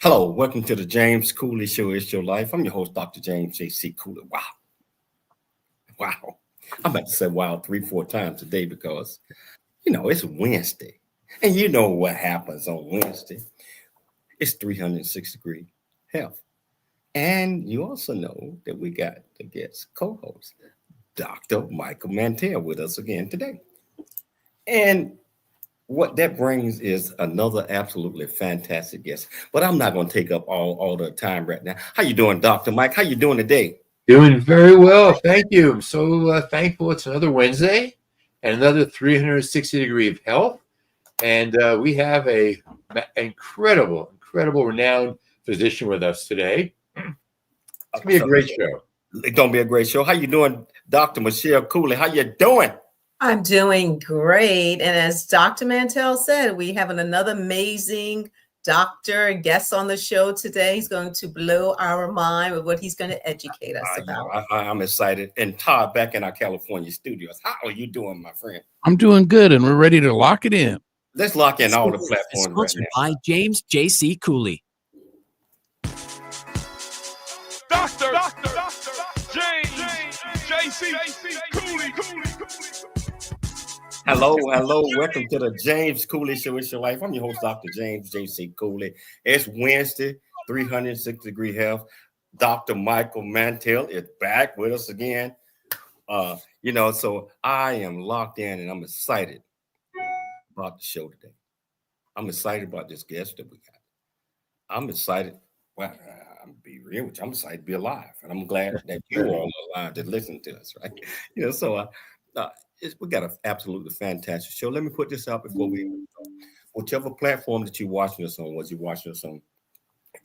Hello, welcome to the James Cooley Show. It's your life. I'm your host, Dr. James J.C. Cooley. Wow. I'm about to say wow 3-4 times a day because, it's Wednesday. And you know what happens on Wednesday. It's 360-degree health. And you also know that we got the guest co-host, Dr. Michael Mantell, with us again today. And what that brings is another absolutely fantastic guest. But I'm not going to take up all the time right now. How you doing, Dr. Mike? How you doing today? Doing very well. Thank you. I'm so thankful it's another Wednesday and another 360-degree of health. And we have a incredible, renowned physician with us today. It's going to be a great show. It's going to be a great show. How you doing, Dr. Michelle Cooley? How you doing? I'm doing great. And as Dr. Mantell said, we have another amazing doctor guest on the show today. He's going to blow our mind with what he's going to educate us about. I'm excited. And Todd, back in our California studios. How are you doing, my friend? I'm doing good, and we're ready to lock it in. Let's lock in all the platforms sponsored by James J.C. Cooley. Dr. James J.C. Cooley. Hello. Welcome to the James Cooley Show. It's your life. I'm your host, Dr. James J.C. Cooley. It's Wednesday, 360-degree health. Dr. Michael Mantell is back with us again. So I am locked in and I'm excited about the show today. I'm excited about this guest that we got. I'm excited. Well, I'm be real with you. I'm excited to be alive, and I'm glad that you all are alive to listen to us, right? We got an absolutely fantastic show. Let me put this out before we whichever platform that you're watching us on, was you watching us on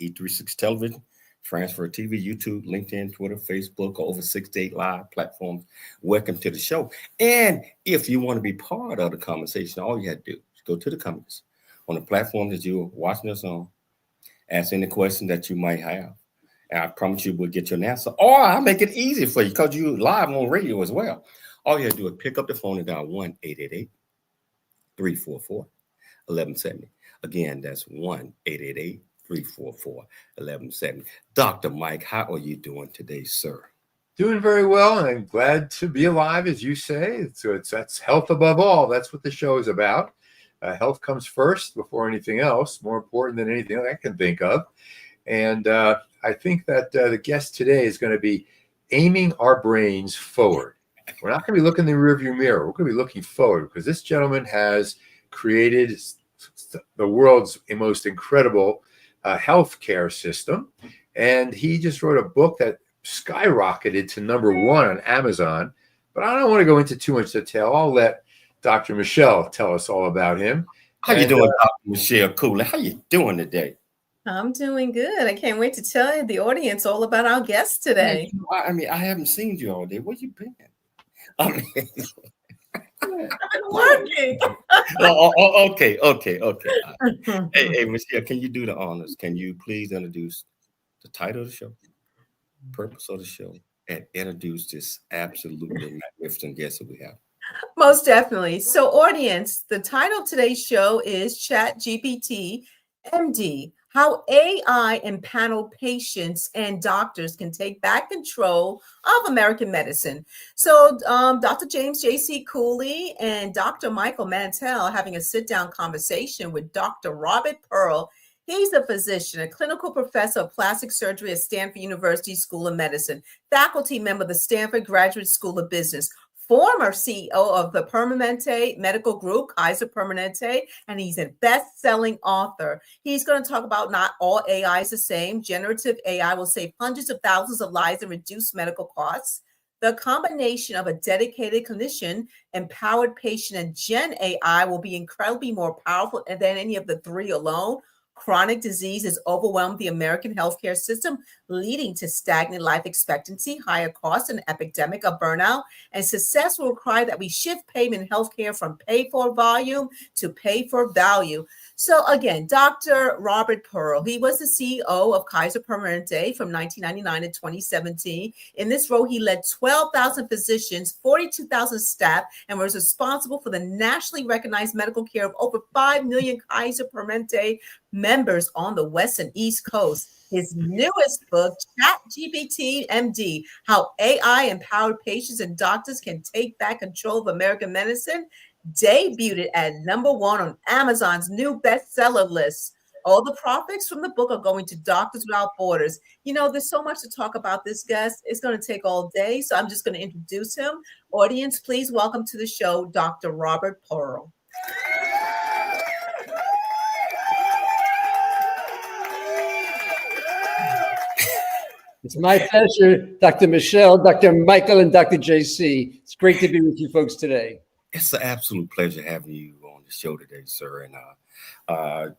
E360 Television, Transfer TV, YouTube, LinkedIn, Twitter, Facebook, or over 6 to 8 live platforms, welcome to the show. And if you want to be part of the conversation, all you have to do is go to the comments on the platform that you're watching us on, ask any question that you might have. And I promise you we'll get you an answer. Or I'll make it easy for you because you're live on radio as well. All you have to do is pick up the phone and dial 1-888-344-1170. Again, that's 1-888-344-1170. Dr. Mike, how are you doing today, sir? Doing very well, and I'm glad to be alive, as you say. So that's health above all. That's what the show is about. Health comes first before anything else, more important than anything I can think of. And I think that the guest today is going to be aiming our brains forward. We're not going to be looking in the rearview mirror. We're going to be looking forward because this gentleman has created the world's most incredible healthcare system. And he just wrote a book that skyrocketed to #1 on Amazon. But I don't want to go into too much detail. I'll let Dr. Michelle tell us all about him. How you doing, Dr. Michelle Cooley? How you doing today? I'm doing good. I can't wait to tell you, the audience, all about our guest today. I haven't seen you all day. Where you been? I've been working. Okay. Hey, Michelle, can you do the honors? Can you please introduce the title of the show, purpose of the show, and introduce this absolutely magnificent guest that we have? Most definitely. So, audience, the title of today's show is ChatGPT MD, how AI-Empaneled patients and doctors can take back control of American medicine. So Dr. James J.C. Cooley and Dr. Michael Mantell having a sit-down conversation with Dr. Robert Pearl. He's a physician, a clinical professor of plastic surgery at Stanford University School of Medicine, faculty member of the Stanford Graduate School of Business, former CEO of the Permanente medical group, Kaiser Permanente, and he's a best-selling author. He's going to talk about not all AI is the same. Generative AI will save hundreds of thousands of lives and reduce medical costs. The combination of a dedicated clinician, empowered patient, and Gen AI will be incredibly more powerful than any of the three alone. Chronic disease has overwhelmed the American healthcare system, leading to stagnant life expectancy, higher costs, and epidemic of burnout. And success will require that we shift payment in healthcare from pay for volume to pay for value. So again, Dr. Robert Pearl, he was the CEO of Kaiser Permanente from 1999 to 2017. In this role, he led 12,000 physicians, 42,000 staff, and was responsible for the nationally recognized medical care of over 5 million Kaiser Permanente members on the West and East Coast. His newest book, ChatGPT MD, How AI-Empowered Patients and Doctors Can Take Back Control of American Medicine, debuted at #1 on Amazon's new bestseller list. All the profits from the book are going to Doctors Without Borders. You know, there's so much to talk about this guest. It's going to take all day, so I'm just going to introduce him. Audience, please welcome to the show, Dr. Robert Pearl. It's my pleasure, Dr. Michelle, Dr. Michael, and Dr. JC. It's great to be with you folks today. It's an absolute pleasure having you on the show today, sir. And I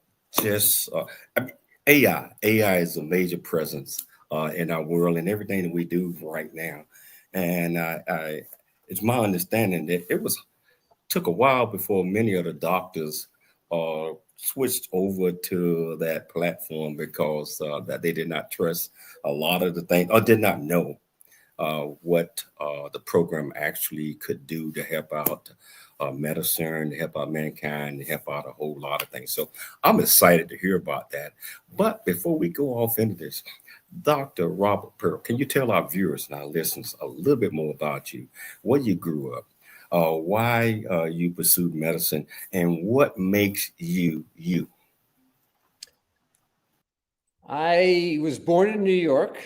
mean, AI is a major presence in our world and everything that we do right now. And it's my understanding that took a while before many of the doctors switched over to that platform because that they did not trust a lot of the things or did not know what the program actually could do to help out medicine, to help out mankind, to help out a whole lot of things. So I'm excited to hear about that. But before we go off into this, Dr. Robert Pearl, can you tell our viewers and our listeners a little bit more about you, where you grew up, why you pursued medicine, and what makes you you? I was born in New York,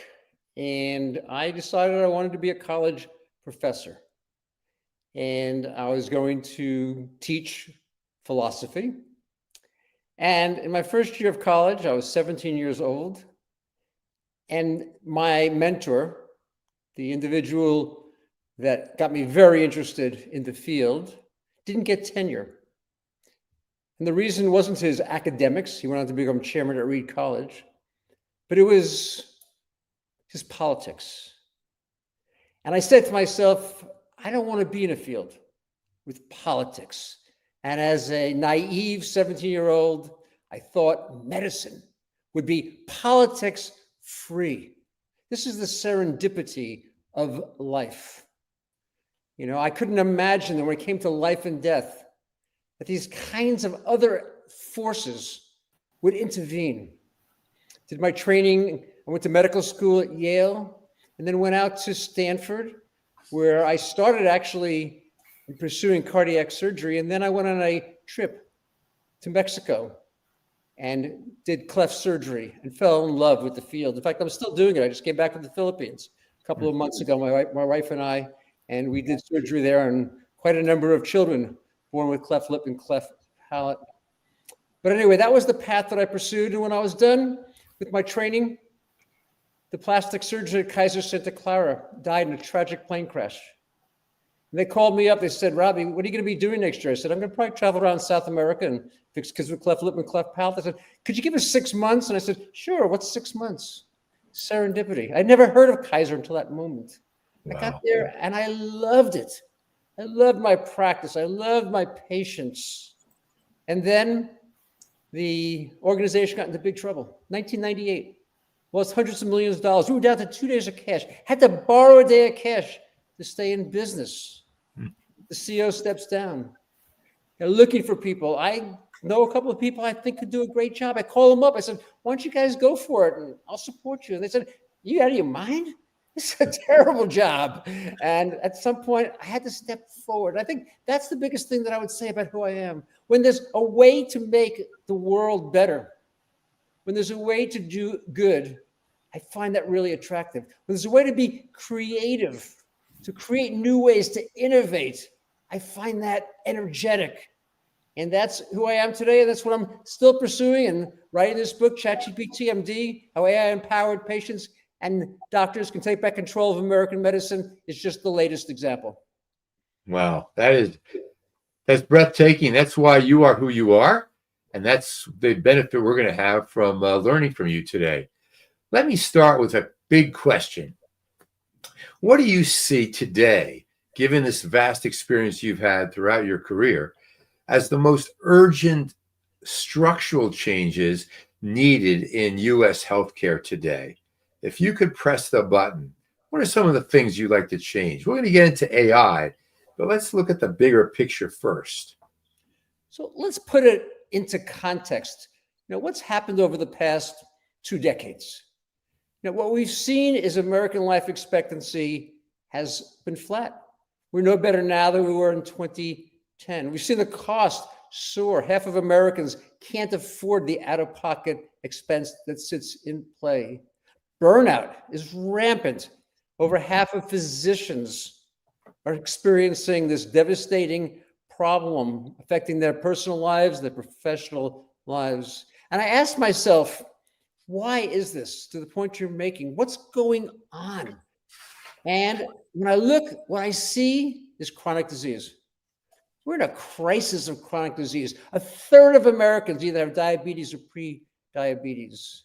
and I decided I wanted to be a college professor. And I was going to teach philosophy. And in my first year of college, I was 17 years old. And my mentor, the individual that got me very interested in the field, didn't get tenure. And the reason wasn't his academics. He went on to become chairman at Reed College. But it was his politics. And I said to myself, I don't want to be in a field with politics. And as a naive 17-year-old, I thought medicine would be politics free. This is the serendipity of life. You know, I couldn't imagine that when it came to life and death, that these kinds of other forces would intervene. Did my training, I went to medical school at Yale, and then went out to Stanford, where I started actually pursuing cardiac surgery. And then I went on a trip to Mexico and did cleft surgery and fell in love with the field. In fact, I'm still doing it. I just came back from the Philippines a couple of months ago, my wife and I, and we did surgery there on quite a number of children born with cleft lip and cleft palate. But anyway, that was the path that I pursued. And when I was done with my training, the plastic surgeon at Kaiser Santa Clara died in a tragic plane crash. And they called me up. They said, Robbie, what are you going to be doing next year? I said, I'm going to probably travel around South America and fix kids with cleft lip and cleft palate. They said, could you give us 6 months? And I said, sure. What's 6 months? Serendipity. I'd never heard of Kaiser until that moment. Wow. I got there and I loved it. I loved my practice. I loved my patients. And then the organization got into big trouble. 1998. Lost hundreds of millions of dollars. We were down to 2 days of cash. Had to borrow a day of cash to stay in business. The CEO steps down. They're looking for people. I know a couple of people I think could do a great job. I call them up. I said, why don't you guys go for it? And I'll support you. And they said, you out of your mind? This is a terrible job. And at some point, I had to step forward. I think that's the biggest thing that I would say about who I am. When there's a way to make the world better, when there's a way to do good, I find that really attractive. When there's a way to be creative, to create new ways to innovate, I find that energetic. And that's who I am today. And that's what I'm still pursuing and writing this book, ChatGPT MD, How AI-Empowered Patients and Doctors Can Take Back Control of American Medicine is just the latest example. Wow, that's breathtaking. That's why you are who you are. And that's the benefit we're going to have from learning from you today. Let me start with a big question. What do you see today, given this vast experience you've had throughout your career, as the most urgent structural changes needed in U.S. healthcare today? If you could press the button, what are some of the things you'd like to change? We're going to get into AI, but let's look at the bigger picture first. So let's put it into context. what's happened over the past 2 decades? What we've seen is American life expectancy has been flat. We're no better now than we were in 2010. We've seen the cost soar. Half of Americans can't afford the out-of-pocket expense that sits in play. Burnout is rampant. Over half of physicians are experiencing this devastating problem affecting their personal lives, their professional lives. And I asked myself, why is this, to the point you're making? What's going on? And when I look, what I see is chronic disease. We're in a crisis of chronic disease. A third of Americans either have diabetes or pre-diabetes.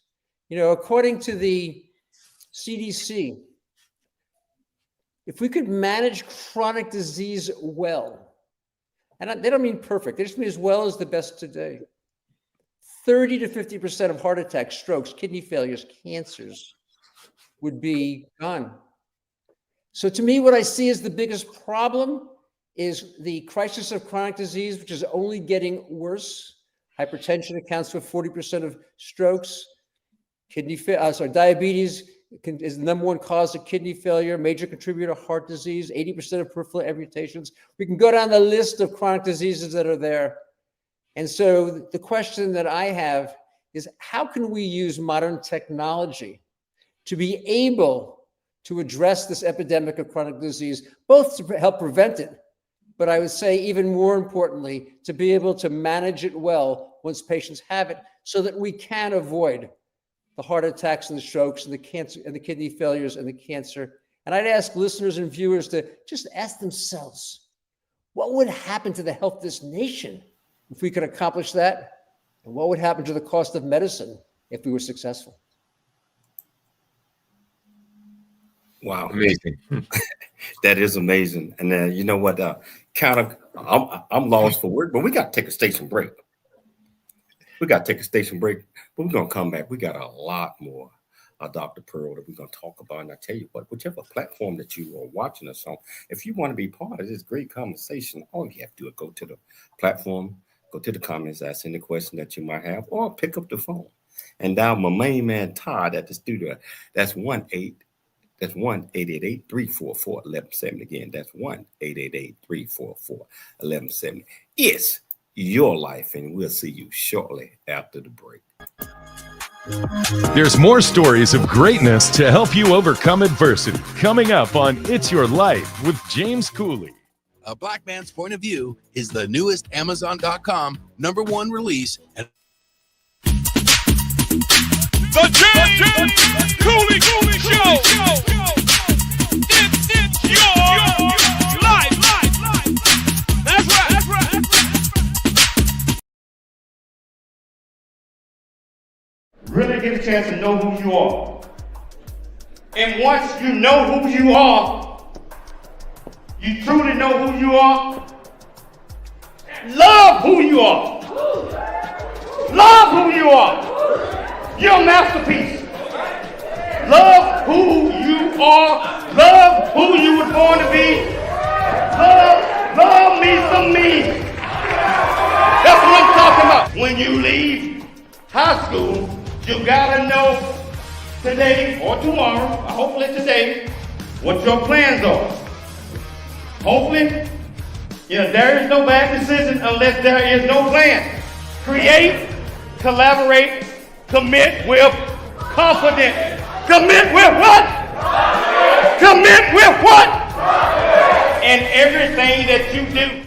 According to the CDC, if we could manage chronic disease well, and they don't mean perfect, they just mean as well as the best today, 30 to 50% of heart attacks, strokes, kidney failures, cancers would be gone. So to me, what I see as the biggest problem is the crisis of chronic disease, which is only getting worse. Hypertension accounts for 40% of strokes. Diabetes is the number one cause of kidney failure, major contributor to heart disease, 80% of peripheral amputations. We can go down the list of chronic diseases that are there. And so the question that I have is, how can we use modern technology to be able to address this epidemic of chronic disease, both to help prevent it, but I would say even more importantly, to be able to manage it well once patients have it, so that we can avoid the heart attacks and the strokes and the cancer and the kidney failures and the cancer. And I'd ask listeners and viewers to just ask themselves, what would happen to the health of this nation if we could accomplish that? And what would happen to the cost of medicine if we were successful? Wow. Amazing. That is amazing. And then you know what? I'm lost for word, but we got to take a station break. But we're gonna come back. We got a lot more, Dr. Pearl, that we're gonna talk about. And I tell you what, whichever platform that you are watching us on, if you want to be part of this great conversation, all you have to do is go to the platform, go to the comments, ask any question that you might have, or pick up the phone and dial my main man Todd at the studio. That's 1-888-344-1170. Again, that's 1-888-344-1170. It's your life, and we'll see you shortly after the break. There's more stories of greatness to help you overcome adversity coming up on It's Your Life with James Cooley. A Black Man's Point of View is the newest Amazon.com #1 release. The James Cooley Show. It's your life. That's right. Really get a chance to know who you are. And once you know who you are, you truly know who you are, love who you are. Love who you are. You're a masterpiece. Love who you are. Love who you were born to be. Love me some me. That's what I'm talking about. When you leave high school, you gotta know today or tomorrow, or hopefully today, what your plans are. Hopefully, there is no bad decision unless there is no plan. Create, collaborate, commit with confidence. Commit with what? Commit with what? And everything that you do.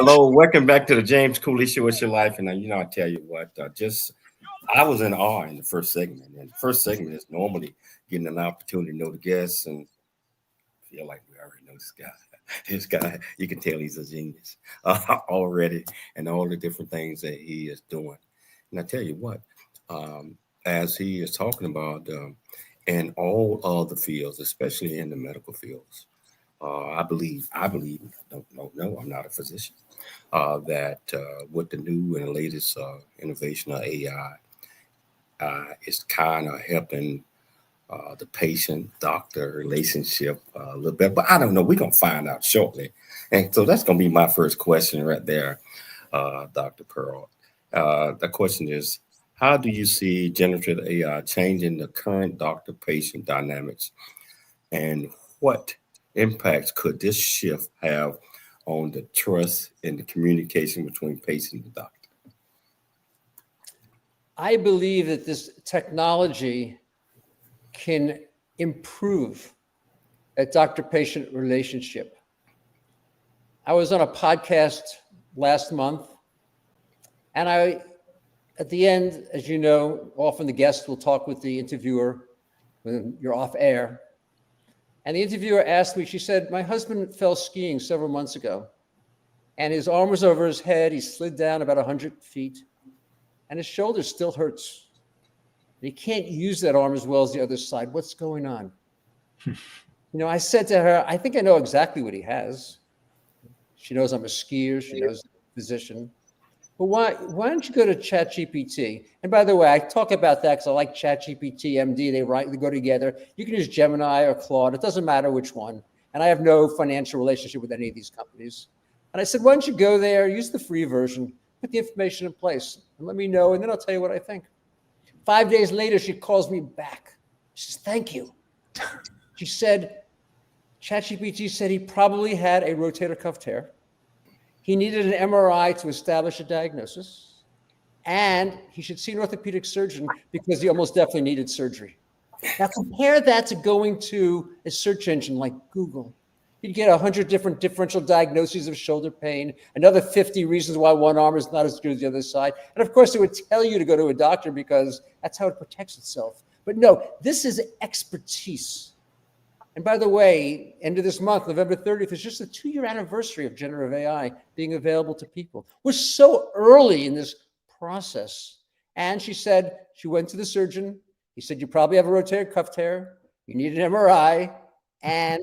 Hello, welcome back to the James Cooley Show. It's your life, and I tell you what, I was in awe in the first segment, and the first segment is normally getting an opportunity to know the guests and feel like we already know this guy. This guy, you can tell he's a genius already, and all the different things that he is doing. And I tell you what, as he is talking about in all of the fields, especially in the medical fields, I believe, no, I'm not a physician, that with the new and latest innovation of AI, it's kind of helping the patient-doctor relationship a little bit. But I don't know. We're going to find out shortly. And so that's going to be my first question right there, Dr. Pearl. The question is, how do you see generative AI changing the current doctor-patient dynamics? And what impacts could this shift have on the trust and the communication between patient and doctor? I believe that this technology can improve a doctor-patient relationship. I was on a podcast last month, and at the end, as you know, often the guest will talk with the interviewer when you're off air. And the interviewer asked me, she said, my husband fell skiing several months ago, and his arm was over his head. He slid down about 100 feet, and his shoulder still hurts. He can't use that arm as well as the other side. What's going on? I said to her, I think I know exactly what he has. She knows I'm a skier. She knows I'm a physician. But why don't you go to ChatGPT? And by the way, I talk about that because I like ChatGPT, MD. They go together. You can use Gemini or Claude. It doesn't matter which one. And I have no financial relationship with any of these companies. And I said, why don't you go there, use the free version, put the information in place, and let me know, and then I'll tell you what I think. 5 days later, she calls me back. She says, thank you. She said, ChatGPT said he probably had a rotator cuff tear. He needed an MRI to establish a diagnosis, and he should see an orthopedic surgeon because he almost definitely needed surgery. Now compare that to going to a search engine like Google. You'd get 100 different differential diagnoses of shoulder pain, another 50 reasons why one arm is not as good as the other side. And of course, it would tell you to go to a doctor because that's how it protects itself. But no, this is expertise. And by the way, end of this month, November 30th, is just the 2-year anniversary of generative AI being available to people. We're so early in this process. And she said, she went to the surgeon. He said, you probably have a rotator cuff tear. You need an MRI. And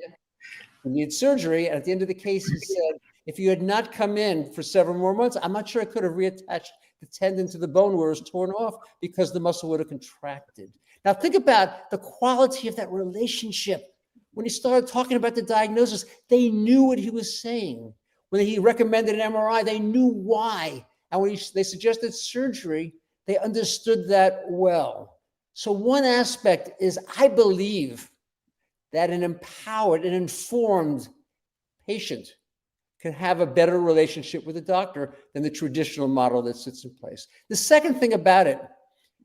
you need surgery. And at the end of the case, he said, if you had not come in for several more months, I'm not sure I could have reattached the tendon to the bone where it was torn off because the muscle would have contracted. Now think about the quality of that relationship. When he started talking about the diagnosis, they knew what he was saying. When he recommended an MRI, they knew why. And when they suggested surgery, they understood that well. So one aspect is, I believe that an empowered and informed patient can have a better relationship with a doctor than the traditional model that sits in place. The second thing about it,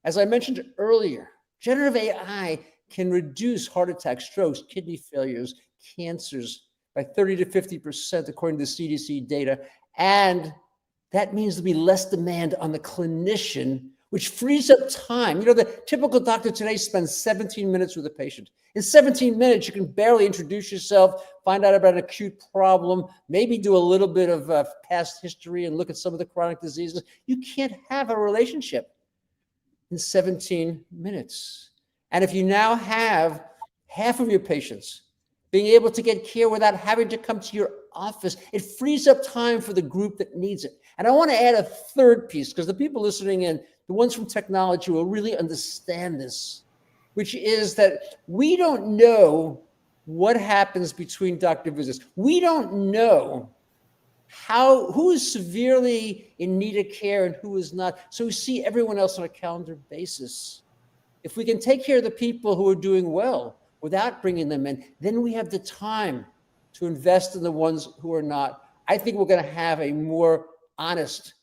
as I mentioned earlier, generative AI can reduce heart attacks, strokes, kidney failures, cancers by 30 to 50%, according to the CDC data. And that means there'll be less demand on the clinician, which frees up time. The typical doctor today spends 17 minutes with a patient. In 17 minutes, you can barely introduce yourself, find out about an acute problem, maybe do a little bit of past history and look at some of the chronic diseases. You can't have a relationship in 17 minutes. And if you now have half of your patients being able to get care without having to come to your office, it frees up time for the group that needs it. And I want to add a third piece, because the people listening in, the ones from technology, will really understand this, which is that we don't know what happens between doctor visits. We don't know who is severely in need of care and who is not. So we see everyone else on a calendar basis. If we can take care of the people who are doing well without bringing them in, then we have the time to invest in the ones who are not. I think we're going to have a more honest,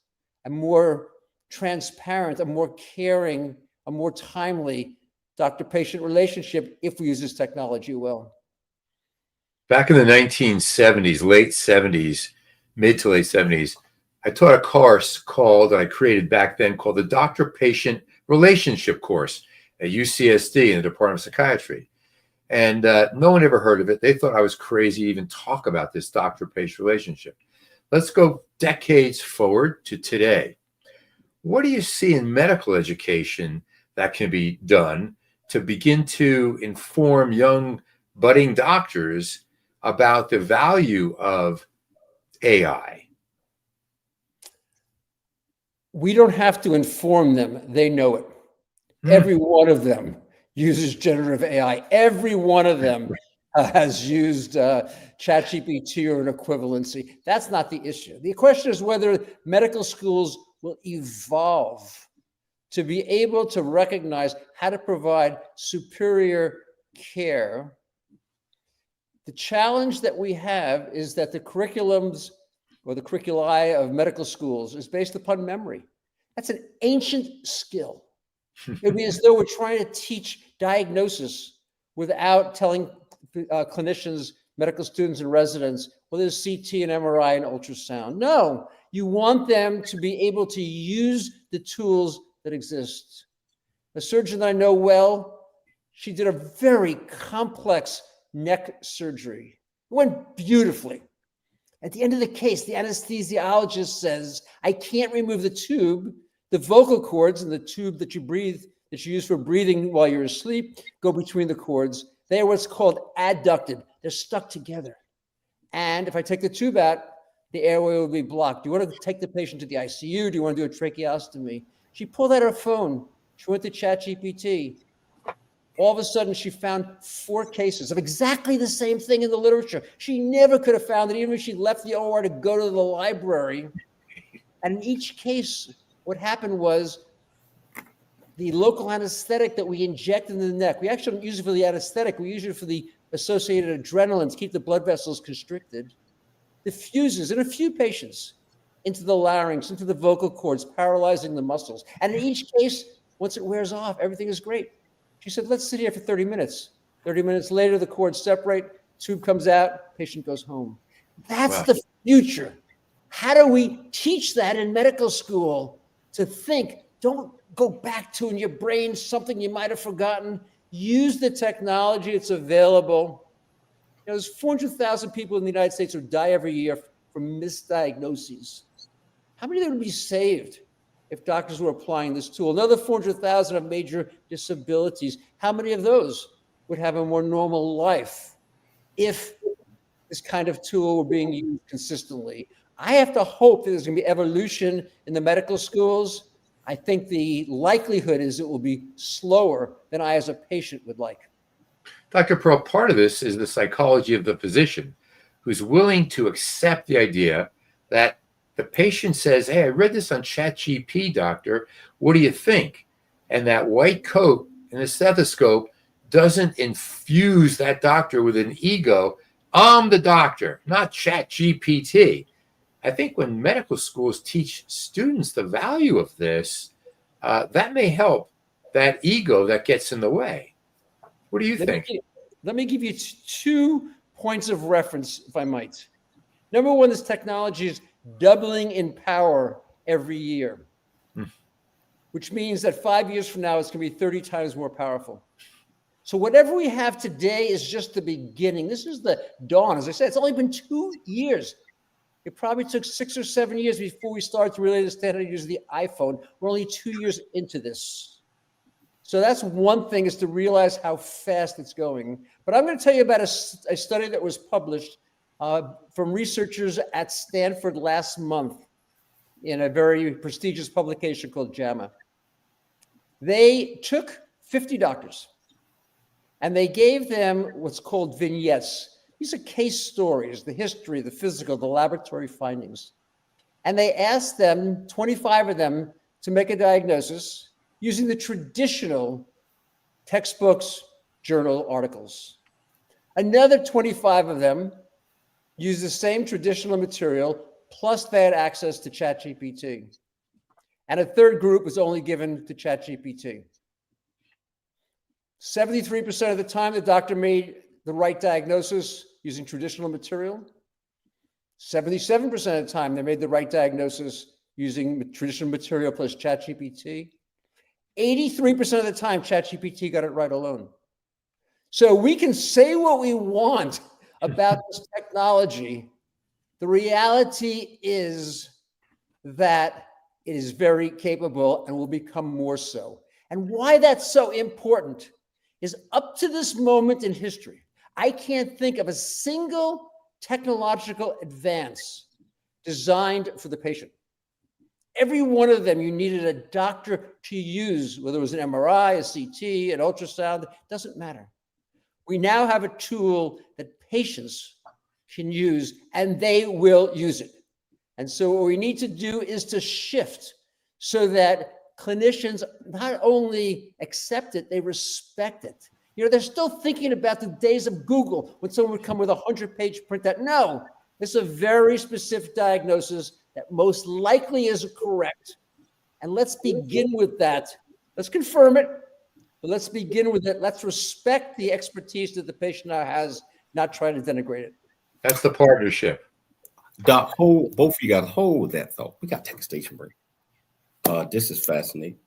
a more transparent, a more caring, a more timely doctor-patient relationship if we use this technology well. Back in the 1970s, late 70s, mid to late 70s, I taught a course I created back then called the Doctor-Patient Relationship Course at UCSD in the Department of Psychiatry. And no one ever heard of it. They thought I was crazy to even talk about this doctor-patient relationship. Let's go decades forward to today. What do you see in medical education that can be done to begin to inform young budding doctors about the value of AI? We don't have to inform them. They know it. Every one of them uses generative AI. Every one of them has used ChatGPT or an equivalency. That's not the issue. The question is whether medical schools will evolve to be able to recognize how to provide superior care. The challenge that we have is that the curriculums or the curriculi of medical schools is based upon memory. That's an ancient skill. It would be as though we're trying to teach diagnosis without telling clinicians, medical students, and residents, well, there's CT and MRI and ultrasound. No, you want them to be able to use the tools that exist. A surgeon that I know well, she did a very complex neck surgery. It went beautifully. At the end of the case, the anesthesiologist says, I can't remove the tube. The vocal cords and the tube that you breathe, that you use for breathing while you're asleep, go between the cords. They are what's called adducted. They're stuck together. And if I take the tube out, the airway will be blocked. Do you want to take the patient to the ICU? Do you want to do a tracheostomy? She pulled out her phone. She went to ChatGPT. All of a sudden, she found 4 cases of exactly the same thing in the literature. She never could have found it, even if she left the OR to go to the library. And in each case, what happened was the local anesthetic that we inject in the neck, we actually don't use it for the anesthetic, we use it for the associated adrenaline to keep the blood vessels constricted, diffuses in a few patients into the larynx, into the vocal cords, paralyzing the muscles. And in each case, once it wears off, everything is great. She said, let's sit here for 30 minutes. 30 minutes later, the cords separate, tube comes out, patient goes home. That's the future. How do we teach that in medical school to think, don't go back to in your brain something you might have forgotten. Use the technology, it's available. There's 400,000 people in the United States who die every year from misdiagnoses. How many of them would be saved if doctors were applying this tool? Another 400,000 have major disabilities. How many of those would have a more normal life if this kind of tool were being used consistently? I have to hope that there's going to be evolution in the medical schools. I think the likelihood is it will be slower than I as a patient would like. Dr. Pearl, part of this is the psychology of the physician who's willing to accept the idea that the patient says, hey, I read this on ChatGPT, doctor. What do you think? And that white coat and the stethoscope doesn't infuse that doctor with an ego. I'm the doctor, not ChatGPT. I think when medical schools teach students the value of this, that may help that ego that gets in the way. What do you think? Let me give you 2 points of reference, if I might. Number one, this technology is doubling in power every year, which means that 5 years from now, it's going to be 30 times more powerful. So whatever we have today is just the beginning. This is the dawn. As I said, it's only been 2 years. It probably took 6 or 7 years before we started to really understand how to use the iPhone. We're only 2 years into this. So that's one thing, is to realize how fast it's going. But I'm going to tell you about a study that was published from researchers at Stanford last month in a very prestigious publication called JAMA. They took 50 doctors and they gave them what's called vignettes. These are case stories, the history, the physical, the laboratory findings. And they asked them, 25 of them, to make a diagnosis using the traditional textbooks, journal articles. Another 25 of them used the same traditional material, plus they had access to ChatGPT. And a third group was only given to ChatGPT. 73% of the time, the doctor made the right diagnosis using traditional material. 77% of the time, they made the right diagnosis using traditional material plus ChatGPT. 83% of the time, ChatGPT got it right alone. So we can say what we want about this technology. The reality is that it is very capable and will become more so. And why that's so important is up to this moment in history, I can't think of a single technological advance designed for the patient. Every one of them, you needed a doctor to use, whether it was an MRI, a CT, an ultrasound, doesn't matter. We now have a tool that patients can use, and they will use it. And so what we need to do is to shift so that clinicians not only accept it, they respect it. You know, they're still thinking about the days of Google when someone would come with a 100-page printout. No, it's a very specific diagnosis that most likely is correct. And let's begin with that. Let's confirm it, but let's begin with it. Let's respect the expertise that the patient now has, not try to denigrate it. That's the partnership. Doc, both of you got to hold that thought. We got to take a station break. This is fascinating.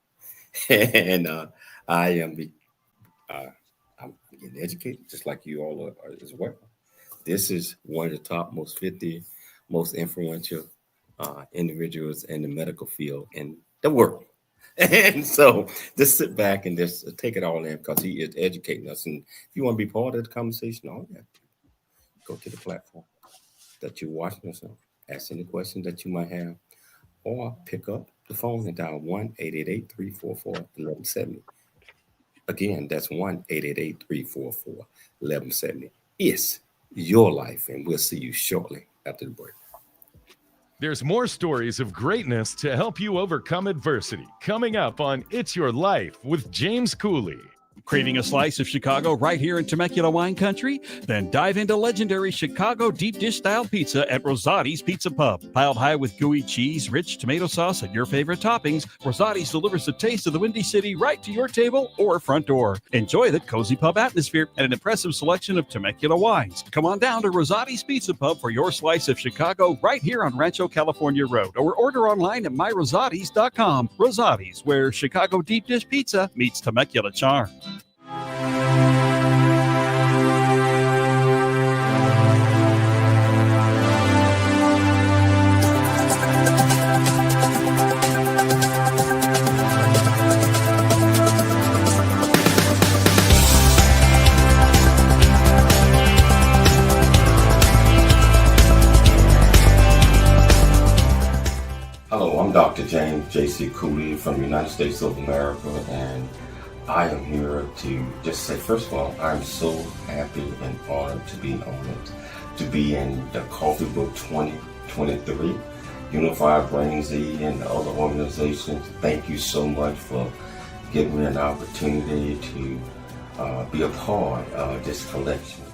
And I'm getting educated just like you all are as well. This is one of the top most 50 most influential individuals in the medical field in the world. And so just sit back and just take it all in because he is educating us. And if you want to be part of the conversation, all you have to go to the platform that you're watching us on, ask any questions that you might have, or pick up the phone and dial 1-888-344-1170. Again, that's 1-888-344-1170. It's your life, and we'll see you shortly after the break. There's more stories of greatness to help you overcome adversity coming up on It's Your Life with James Cooley. Craving a slice of Chicago right here in Temecula wine country? Then dive into legendary Chicago deep dish style pizza at Rosati's Pizza Pub. Piled high with gooey cheese, rich tomato sauce, and your favorite toppings, Rosati's delivers the taste of the Windy City right to your table or front door. Enjoy the cozy pub atmosphere and an impressive selection of Temecula wines. Come on down to Rosati's Pizza Pub for your slice of Chicago right here on Rancho California Road, or order online at myrosatis.com. Rosati's, where Chicago deep dish pizza meets Temecula charm. Hello, I'm Dr. James J.C. Cooley from the United States of America, and I am here to just say, first of all, I'm so happy and honored to be honored to be in the Coffee Book 2023, Unified Brain Z and the other organizations. Thank you so much for giving me an opportunity to be a part of this collection.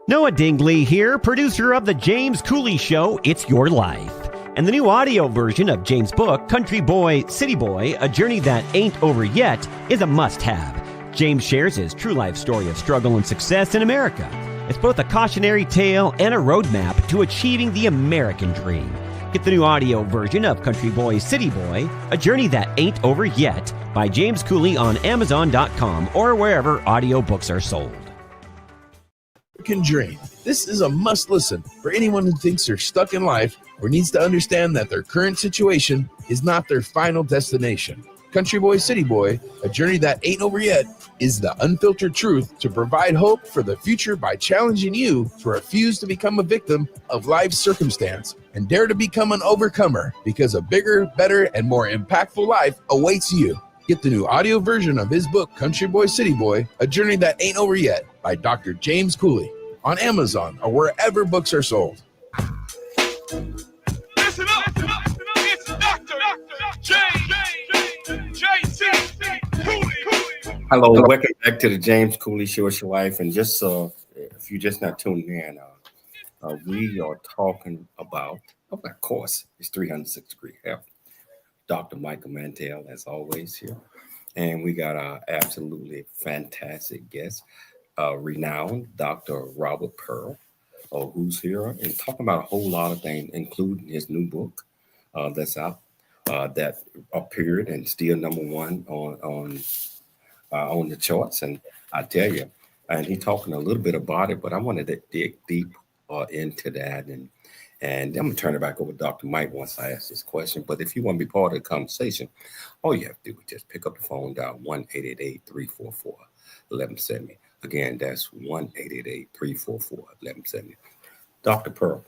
Noah Dingley here, producer of The James Cooley Show, It's Your Life. And the new audio version of James' book, Country Boy, City Boy, A Journey That Ain't Over Yet, is a must-have. James shares his true life story of struggle and success in America. It's both a cautionary tale and a roadmap to achieving the American dream. Get the new audio version of Country Boy, City Boy, A Journey That Ain't Over Yet by James Cooley on Amazon.com or wherever audiobooks are sold. American Dream. This is a must listen for anyone who thinks they're stuck in life or needs to understand that their current situation is not their final destination. Country Boy, City Boy, A Journey That Ain't Over Yet is the unfiltered truth to provide hope for the future by challenging you to refuse to become a victim of life's circumstance and dare to become an overcomer, because a bigger, better, and more impactful life awaits you. Get the new audio version of his book, Country Boy, City Boy, A Journey That Ain't Over Yet by Dr. James Cooley on Amazon or wherever books are sold. Listen up. It's Dr. J.C. Cooley. Hello, welcome back to the James Cooley Show. It's your wife, and just if you're just not tuning in, we are talking about, of course, it's 360-degree health. Dr. Michael Mantell, as always, here, and we got our absolutely fantastic guest, renowned Dr. Robert Pearl, who's here and talking about a whole lot of things, including his new book that's out, that appeared and still #1 on the charts. And I tell you, and he's talking a little bit about it, but I wanted to dig deep into that. And I'm gonna turn it back over to Dr. Mike once I ask this question. But if you want to be part of the conversation, all you have to do is just pick up the phone, dial 1-888-344-1170. Again, that's 1-888-344-1170. Dr. Pearl,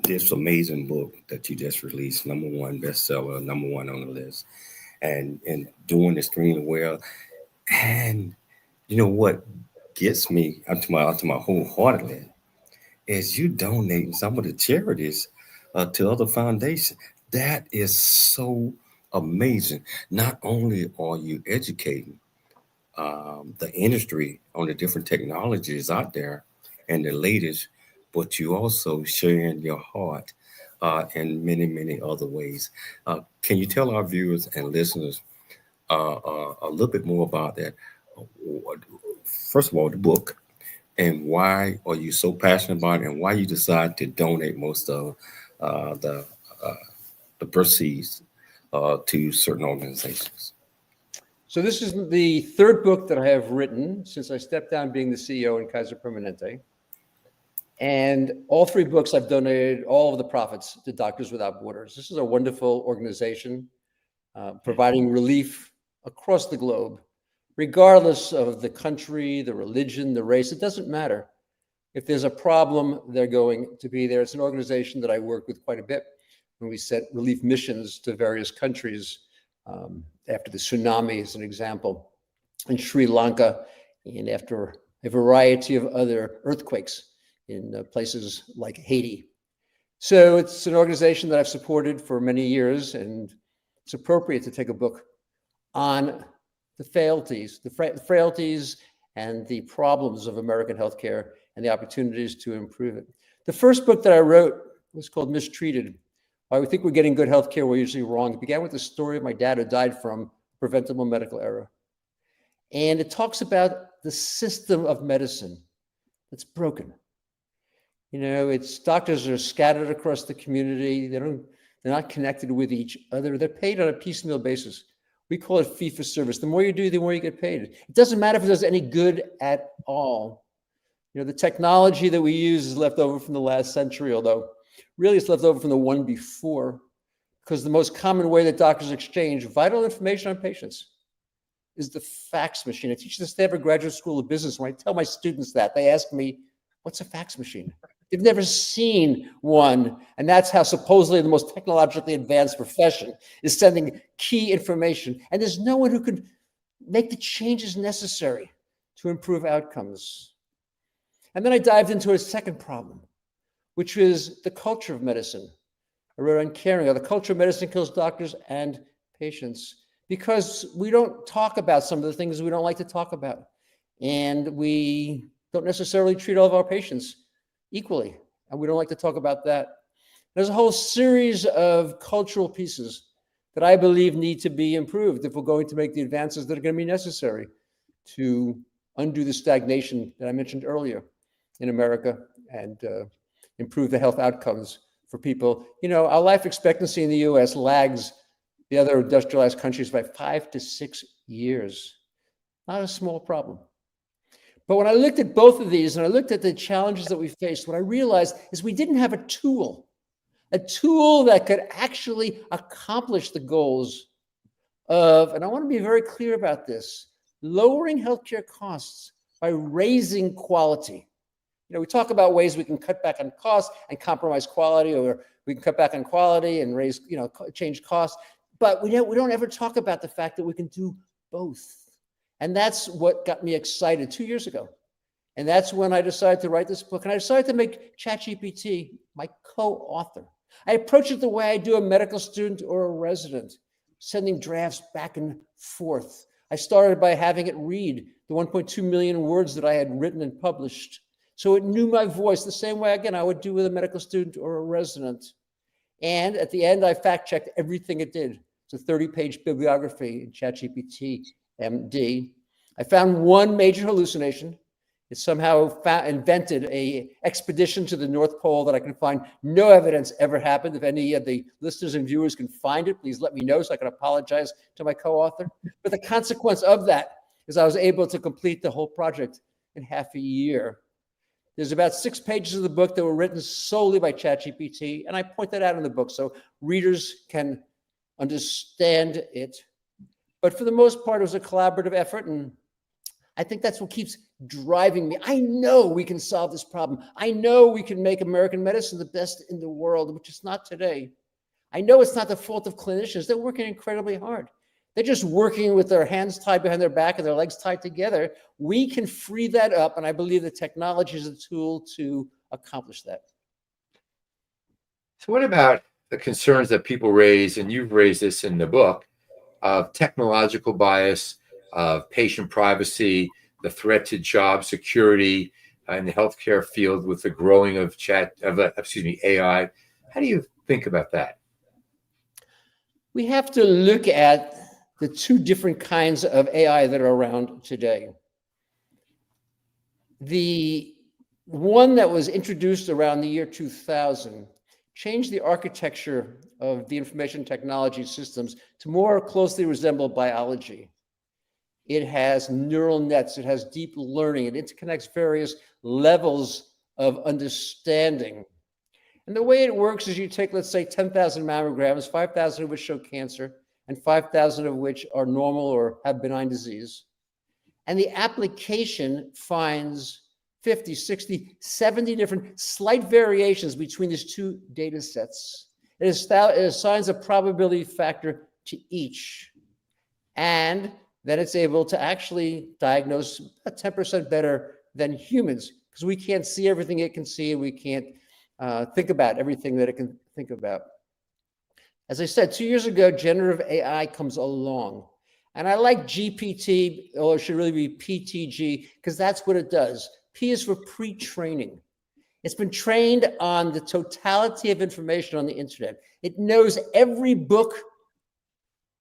this amazing book that you just released, #1 bestseller, #1 on the list, and doing extremely well. And you know what gets me to my wholeheartedly is you donating some of the charities to other foundations. That is so amazing. Not only are you educating the industry on the different technologies out there and the latest, but you also sharing your heart in many, many other ways. Can you tell our viewers and listeners a little bit more about that? First of all, the book, and why are you so passionate about it, and why you decide to donate most of the proceeds to certain organizations? So this is the third book that I have written since I stepped down being the CEO in Kaiser Permanente. And all three books, I've donated all of the profits to Doctors Without Borders. This is a wonderful organization providing relief across the globe, regardless of the country, the religion, the race. It doesn't matter. If there's a problem, they're going to be there. It's an organization that I work with quite a bit when we set relief missions to various countries. After the tsunami, as an example, in Sri Lanka, and after a variety of other earthquakes in places like Haiti. So it's an organization that I've supported for many years, and it's appropriate to take a book on the frailties and the problems of American healthcare and the opportunities to improve it. The first book that I wrote was called Mistreated. I think we're getting good healthcare, we're usually wrong. It began with the story of my dad who died from preventable medical error. And it talks about the system of medicine that's broken. You know, it's doctors are scattered across the community. They're not connected with each other. They're paid on a piecemeal basis. We call it fee for service. The more you do, the more you get paid. It doesn't matter if it does any good at all. You know, the technology that we use is left over from the last century, although really it's left over from the one before, because the most common way that doctors exchange vital information on patients is the fax machine. I teach the Stanford Graduate School of Business. When I tell my students that, they ask me, what's a fax machine? They've never seen one. And that's how supposedly the most technologically advanced profession is sending key information. And there's no one who could make the changes necessary to improve outcomes. And then I dived into a second problem, which is the culture of medicine. I wrote on caring how the culture of medicine kills doctors and patients because we don't talk about some of the things we don't like to talk about. And we don't necessarily treat all of our patients equally. And we don't like to talk about that. There's a whole series of cultural pieces that I believe need to be improved if we're going to make the advances that are going to be necessary to undo the stagnation that I mentioned earlier in America and improve the health outcomes for people. You know, our life expectancy in the US lags the other industrialized countries by 5 to 6 years. Not a small problem. But when I looked at both of these and I looked at the challenges that we faced, what I realized is we didn't have a tool that could actually accomplish the goals of, and I want to be very clear about this, lowering healthcare costs by raising quality. You know, we talk about ways we can cut back on costs and compromise quality, or we can cut back on quality and raise, you know, change costs. But we don't ever talk about the fact that we can do both. And that's what got me excited 2 years ago. And that's when I decided to write this book. And I decided to make ChatGPT my co-author. I approach it the way I do a medical student or a resident, sending drafts back and forth. I started by having it read the 1.2 million words that I had written and published. So it knew my voice the same way, again, I would do with a medical student or a resident. And at the end, I fact-checked everything it did. It's a 30-page bibliography in ChatGPT MD. I found one major hallucination. It somehow invented an expedition to the North Pole that I can find no evidence ever happened. If any of the listeners and viewers can find it, please let me know so I can apologize to my co-author. But the consequence of that is I was able to complete the whole project in half a year. There's about 6 pages of the book that were written solely by ChatGPT, and I point that out in the book so readers can understand it. But for the most part, it was a collaborative effort, and I think that's what keeps driving me. I know we can solve this problem. I know we can make American medicine the best in the world, which is not today. I know it's not the fault of clinicians. They're working incredibly hard. They're just working with their hands tied behind their back and their legs tied together. We can free that up, and I believe that technology is a tool to accomplish that. So what about the concerns that people raise, and you've raised this in the book, of technological bias, of patient privacy, the threat to job security in the healthcare field with the growing of AI? How do you think about that? We have to look at the 2 different kinds of AI that are around today. The one that was introduced around the year 2000 changed the architecture of the information technology systems to more closely resemble biology. It has neural nets, it has deep learning, it interconnects various levels of understanding. And the way it works is you take, let's say, 10,000 mammograms, 5,000 of which show cancer, and 5,000 of which are normal or have benign disease. And the application finds 50, 60, 70 different slight variations between these 2 data sets. It assigns a probability factor to each. And then it's able to actually diagnose about 10% better than humans, because we can't see everything it can see, and we can't think about everything that it can think about. As I said, 2 years ago, generative AI comes along. And I like GPT, or it should really be PTG, because that's what it does. P is for pre-training. It's been trained on the totality of information on the internet. It knows every book,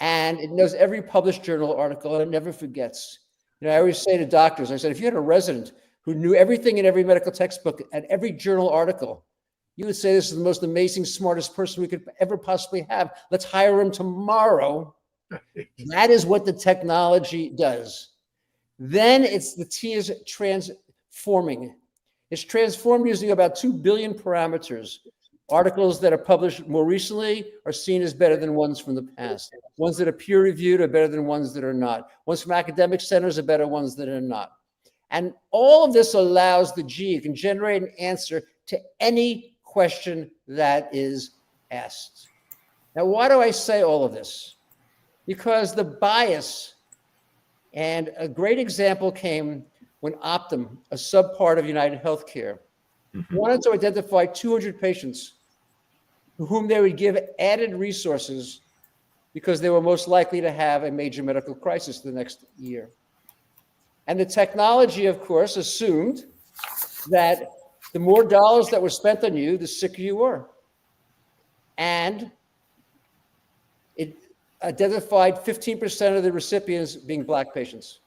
and it knows every published journal article, and it never forgets. You know, I always say to doctors, I said, if you had a resident who knew everything in every medical textbook and every journal article, you would say this is the most amazing, smartest person we could ever possibly have. Let's hire him tomorrow. That is what the technology does. Then the T is transforming. It's transformed using about 2 billion parameters. Articles that are published more recently are seen as better than ones from the past. Ones that are peer-reviewed are better than ones that are not. Ones from academic centers are better ones that are not. And all of this allows the G, it can generate an answer to any question that is asked. Now, why do I say all of this? Because the bias, and a great example came when Optum, a subpart of United Healthcare, wanted to identify 200 patients to whom they would give added resources because they were most likely to have a major medical crisis the next year. And the technology, of course, assumed that the more dollars that were spent on you, the sicker you were. And it identified 15% of the recipients being Black patients.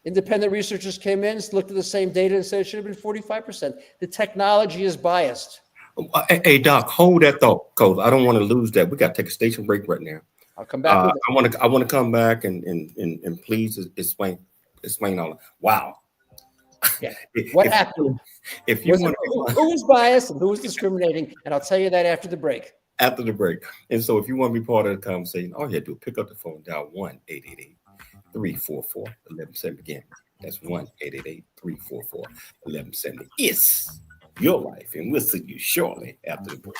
Independent researchers came in, looked at the same data, and said it should have been 45%. The technology is biased. Hey, Doc, hold that thought, because I don't want to lose that. We got to take a station break right now. I'll come back. I want to come back and please explain all that. Wow. Yeah. What happened? If you who was biased and who was discriminating, and I'll tell you that after the break. After the break. And so if you want to be part of the conversation, all you have to do is pick up the phone, dial 1-888-344-1170. Again, that's 1-888-344-1170. It's your life, and we'll see you shortly after the break.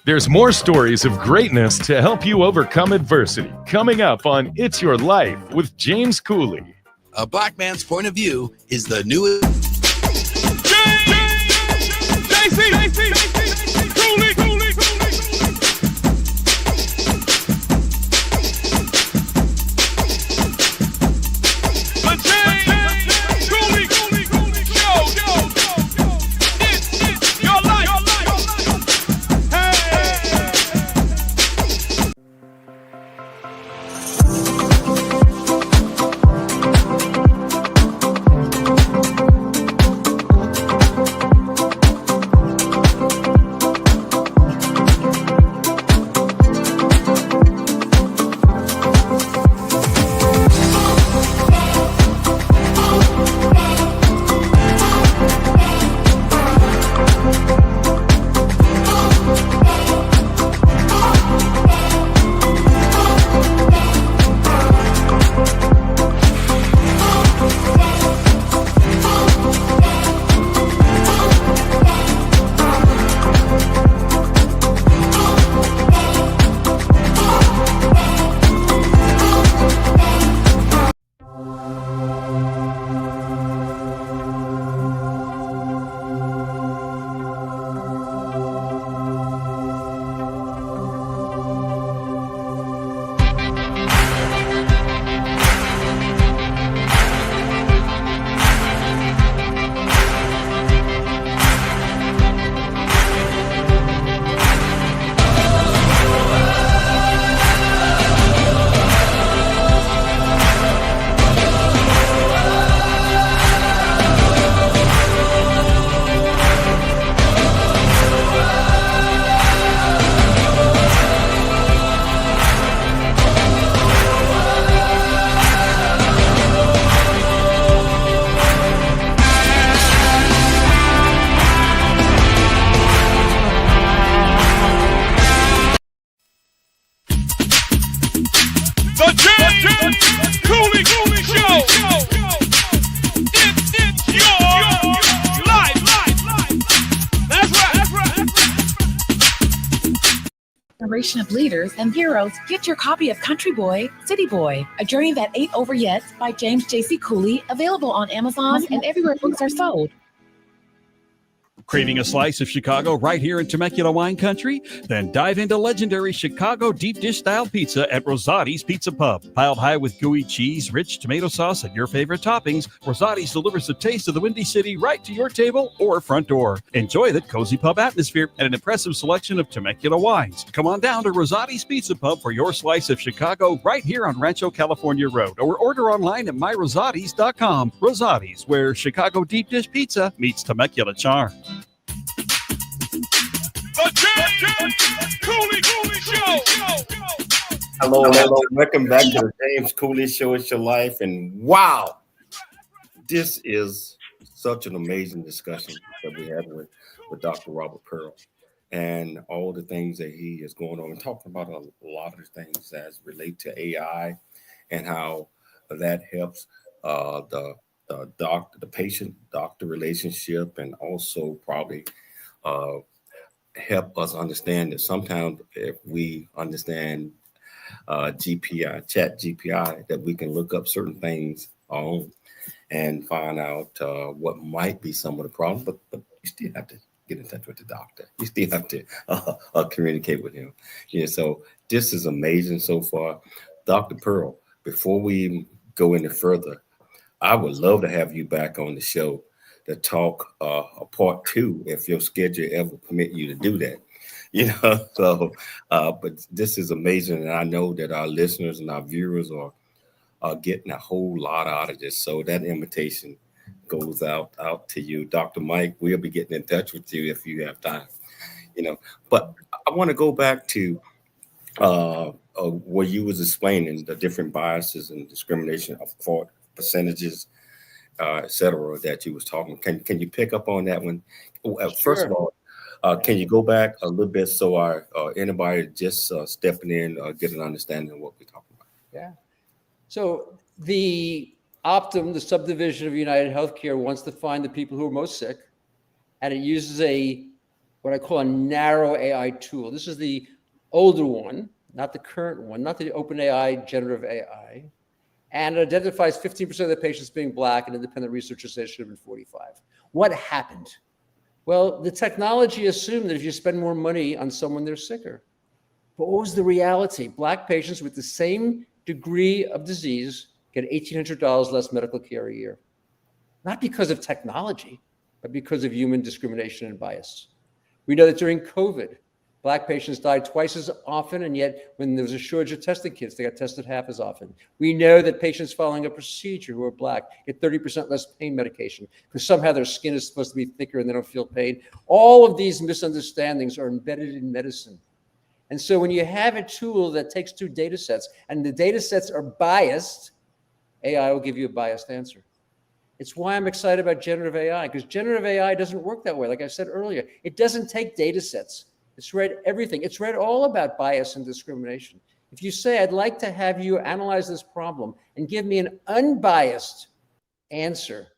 There's more stories of greatness to help you overcome adversity coming up on It's Your Life with James Cooley. A black man's point of view is the newest. Cooley Show. It's your life. That's right. Generation of leaders and heroes, get your copy of Country Boy, City Boy, A Journey That Ain't Over Yet by James J.C. Cooley, available on Amazon and everywhere books are sold. Craving a slice of Chicago right here in Temecula wine country? Then dive into legendary Chicago deep dish style pizza at Rosati's Pizza Pub. Piled high with gooey cheese, rich tomato sauce, and your favorite toppings, Rosati's delivers the taste of the Windy City right to your table or front door. Enjoy the cozy pub atmosphere and an impressive selection of Temecula wines. Come on down to Rosati's Pizza Pub for your slice of Chicago right here on Rancho California Road, or order online at myrosatis.com. Rosati's, where Chicago deep dish pizza meets Temecula charm. Cooley Show. Hello. Welcome back to the James Cooley Show. It's your life. And wow, this is such an amazing discussion that we had with Dr. Robert Pearl and all the things that he is going on and talking about a lot of the things as relate to AI and how that helps the patient-doctor relationship, and also probably help us understand that sometimes if we understand ChatGPT, that we can look up certain things on and find out what might be some of the problems, but you still have to get in touch with the doctor. You still have to communicate with him. Yeah, so this is amazing so far. Dr. Pearl, before we go any further, I would love to have you back on the show to talk a part two, if your schedule ever permit you to do that. So but this is amazing, and I know that our listeners and our viewers are getting a whole lot out of this. So that invitation goes out to you. Dr. Mike, we'll be getting in touch with you if you have time. But I want to go back to where you was explaining the different biases and discrimination of fault percentages, et cetera, that you was talking. Can you pick up on that one? First of all, can you go back a little bit so our anybody just stepping in get an understanding of what we're talking about? Yeah. So the Optum, the subdivision of United Healthcare, wants to find the people who are most sick, and it uses what I call a narrow AI tool. This is the older one, not the current one, not the OpenAI generative AI. and it identifies 15% of the patients being Black, and independent researchers say it should have been 45. What happened? Well, the technology assumed that if you spend more money on someone, they're sicker. But what was the reality? Black patients with the same degree of disease get $1,800 less medical care a year. Not because of technology, but because of human discrimination and bias. We know that during COVID, Black patients died twice as often, and yet when there was a shortage of testing kits, they got tested half as often. We know that patients following a procedure who are Black get 30% less pain medication because somehow their skin is supposed to be thicker and they don't feel pain. All of these misunderstandings are embedded in medicine. And so when you have a tool that takes two data sets and the data sets are biased, AI will give you a biased answer. It's why I'm excited about generative AI, because generative AI doesn't work that way. Like I said earlier, it doesn't take data sets. It's read everything. It's read all about bias and discrimination. If you say, I'd like to have you analyze this problem and give me an unbiased answer,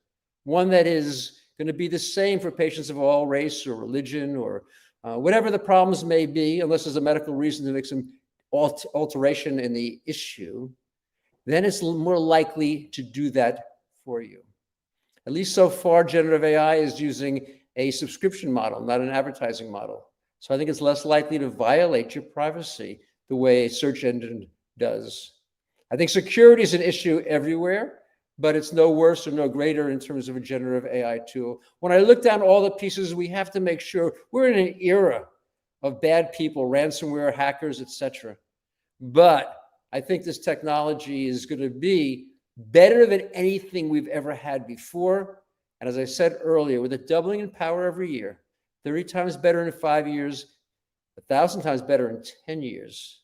one that is going to be the same for patients of all race or religion or whatever the problems may be, unless there's a medical reason to make some alteration in the issue, then it's more likely to do that for you. At least so far, generative AI is using a subscription model, not an advertising model. So I think it's less likely to violate your privacy the way a search engine does. I think security is an issue everywhere, but it's no worse or no greater in terms of a generative AI tool. When I look down all the pieces, we have to make sure we're in an era of bad people, ransomware, hackers, etc. But I think this technology is going to be better than anything we've ever had before. And as I said earlier, with a doubling in power every year, 30 times better in 5 years, 1,000 times better in 10 years,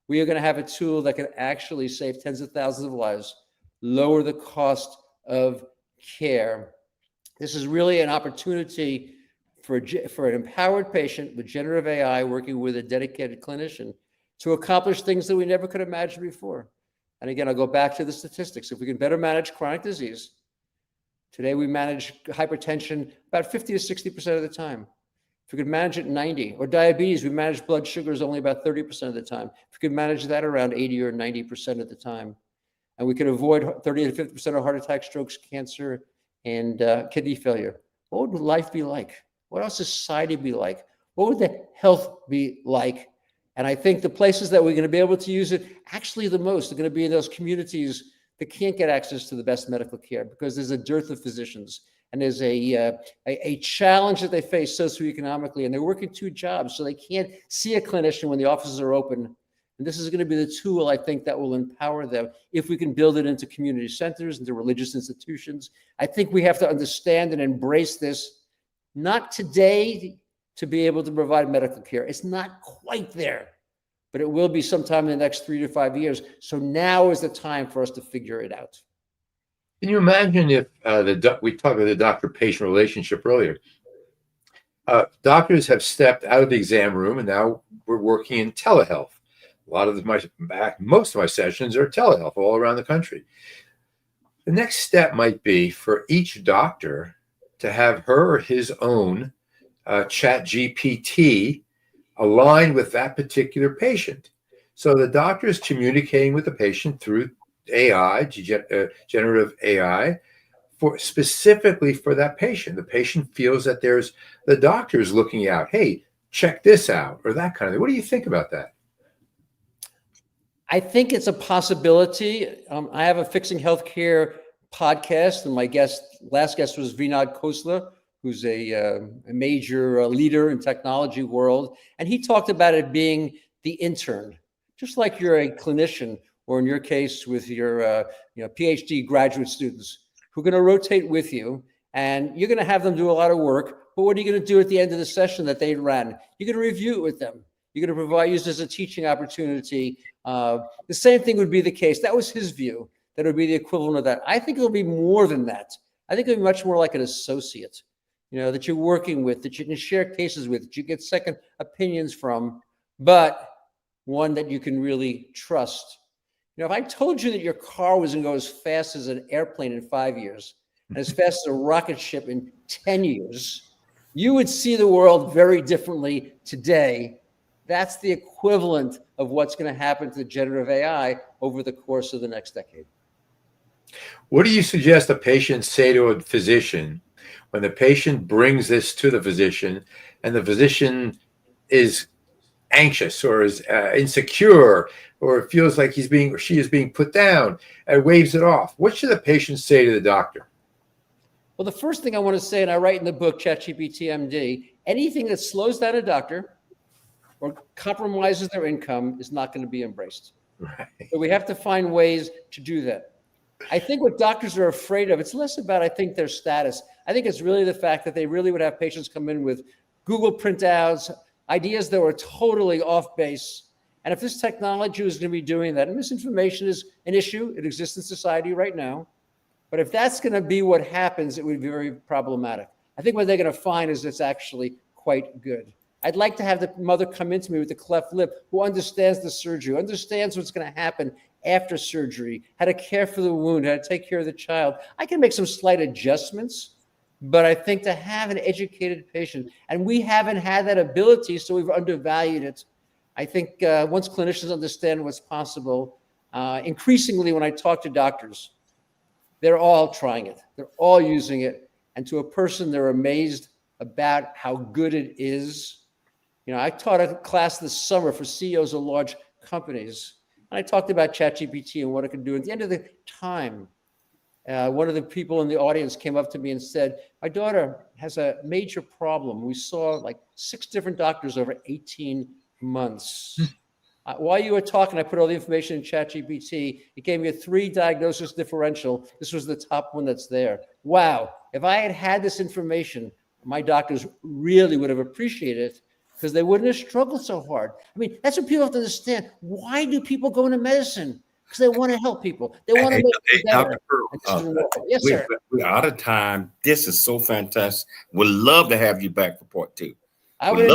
we are going to have a tool that can actually save tens of thousands of lives, lower the cost of care. This is really an opportunity for an empowered patient with generative AI working with a dedicated clinician to accomplish things that we never could imagine before. And again, I'll go back to the statistics. If we can better manage chronic disease, today we manage hypertension about 50 to 60% of the time. If we could manage it 90, or diabetes, we manage blood sugars only about 30% of the time. If we could manage that around 80 or 90% of the time, and we could avoid 30 to 50% of heart attacks, strokes, cancer, and kidney failure, what would life be like? What would society be like? What would the health be like? And I think the places that we're going to be able to use it actually the most are going to be in those communities that can't get access to the best medical care because there's a dearth of physicians. And there's a challenge that they face socioeconomically, and they're working two jobs, so they can't see a clinician when the offices are open. And this is going to be the tool, I think, that will empower them if we can build it into community centers, into religious institutions. I think we have to understand and embrace this, not today to be able to provide medical care. It's not quite there, but it will be sometime in the next 3 to 5 years. So now is the time for us to figure it out. Can you imagine if we talked about the doctor-patient relationship earlier? Doctors have stepped out of the exam room, and now we're working in telehealth. Most of my sessions are telehealth all around the country. The next step might be for each doctor to have her or his own ChatGPT aligned with that particular patient. So the doctor is communicating with the patient through AI, generative AI, specifically for that patient. The patient feels that there's the doctor's looking out. Hey, check this out, or that kind of thing. What do you think about that? I think it's a possibility. I have a Fixing Healthcare podcast, and my last guest was Vinod Khosla, who's a major leader in technology world, and he talked about it being the intern, just like you're a clinician, or in your case with your PhD graduate students who are going to rotate with you, and you're going to have them do a lot of work. But what are you going to do at the end of the session that they ran? You're going to review it with them. You're going to provide use as a teaching opportunity. The same thing would be the case. That was his view. That would be the equivalent of that. I think it'll be more than that. I think it'll be much more like an associate, that you're working with, that you can share cases with, that you get second opinions from, but one that you can really trust. If I told you that your car was going to go as fast as an airplane in 5 years and as fast as a rocket ship in 10 years, you would see the world very differently today. That's the equivalent of what's going to happen to generative AI over the course of the next decade. What do you suggest a patient say to a physician when the patient brings this to the physician and the physician is anxious or is insecure or feels like she is being put down and waves it off? What should the patient say to the doctor? Well, the first thing I want to say, and I write in the book, ChatGPT MD, anything that slows down a doctor or compromises their income is not going to be embraced. Right. So we have to find ways to do that. I think what doctors are afraid of, it's less about, I think, their status. I think it's really the fact that they really would have patients come in with Google printouts, ideas that were totally off base. And if this technology is going to be doing that, and misinformation is an issue, it exists in society right now. But if that's going to be what happens, it would be very problematic. I think what they're going to find is it's actually quite good. I'd like to have the mother come into me with a cleft lip who understands the surgery, understands what's going to happen after surgery, how to care for the wound, how to take care of the child. I can make some slight adjustments, but I think to have an educated patient, and we haven't had that ability, so we've undervalued it. I think once clinicians understand what's possible, increasingly when I talk to doctors, they're all trying it. They're all using it. And to a person, they're amazed about how good it is. You know, I taught a class this summer for CEOs of large companies. And I talked about ChatGPT and what it can do. At the end of the time, one of the people in the audience came up to me and said, my daughter has a major problem. We saw like 6 different doctors over 18 months. While you were talking, I put all the information in ChatGPT. It gave me a 3 diagnosis differential. This was the top one that's there. Wow. If I had had this information, my doctors really would have appreciated it because they wouldn't have struggled so hard. I mean, that's what people have to understand. Why do people go into medicine? Because they want to help people. They want to make it better. Yes, sir. We're out of time. This is so fantastic. Would love to have you back for part 2. I would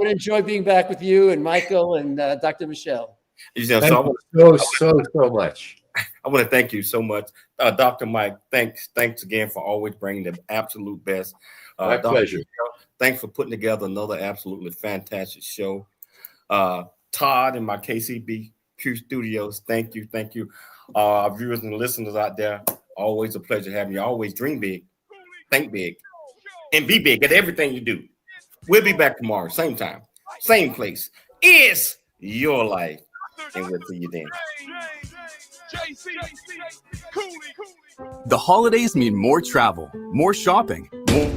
enjoy being back with you and Michael and Dr. Michelle. Thank you so much. I want to thank you so much. Dr. Mike, thanks again for always bringing the absolute best. My pleasure. Michelle, thanks for putting together another absolutely fantastic show. Todd and my KCBQ studios, thank you. Viewers and listeners out there, always a pleasure having you. Always dream big, think big, and be big at everything you do. We'll be back tomorrow, same time, same place. It's your life, and we'll see you then. The holidays mean more travel, more shopping, more